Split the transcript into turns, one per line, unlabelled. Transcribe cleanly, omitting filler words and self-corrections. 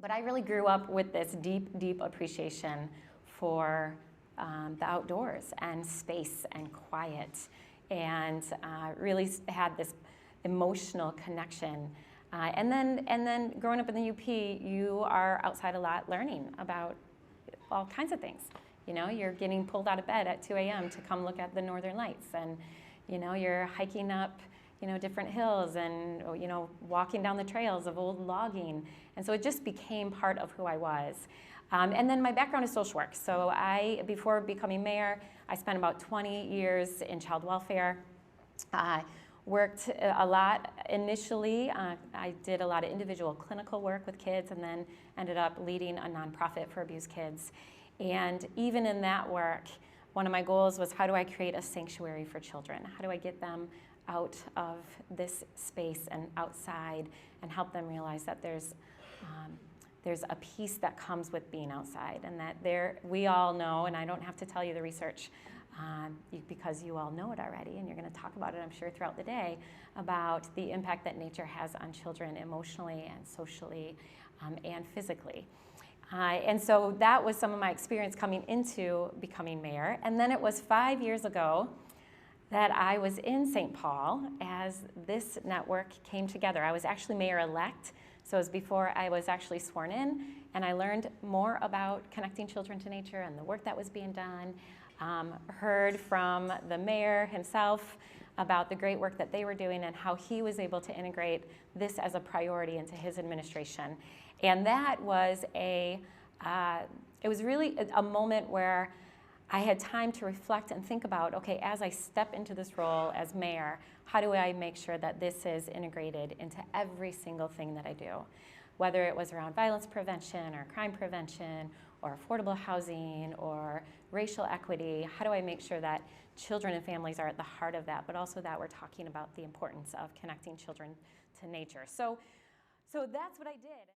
But I really grew up with this deep, deep appreciation for the outdoors and space and quiet, and really had this emotional connection. And then growing up in the UP, you are outside a lot learning about all kinds of things. You know, you're getting pulled out of bed at 2 a.m. to come look at the northern lights, and you know, you're hiking up, you know, different hills, and you know, walking down the trails of old logging. And so it just became part of who I was. And then my background is social work. So before becoming mayor, I spent about 20 years in child welfare. Worked a lot initially. I did a lot of individual clinical work with kids, and then ended up leading a nonprofit for abused kids. And even in that work, one of my goals was, how do I create a sanctuary for children? How do I get them out of this space and outside, and help them realize that there's a peace that comes with being outside, and that we all know, and I don't have to tell you the research, because you all know it already, and you're going to talk about it, I'm sure, throughout the day, about the impact that nature has on children emotionally and socially and physically. And so that was some of my experience coming into becoming mayor. And then it was 5 years ago that I was in St. Paul as this network came together. I was actually mayor-elect, so it was before I was actually sworn in, and I learned more about connecting children to nature and the work that was being done. Heard from the mayor himself about the great work that they were doing and how he was able to integrate this as a priority into his administration. And that was it was really a moment where I had time to reflect and think about, okay, as I step into this role as mayor, how do I make sure that this is integrated into every single thing that I do? Whether it was around violence prevention or crime prevention or affordable housing or racial equity, how do I make sure that children and families are at the heart of that, but also that we're talking about the importance of connecting children to nature. So that's what I did.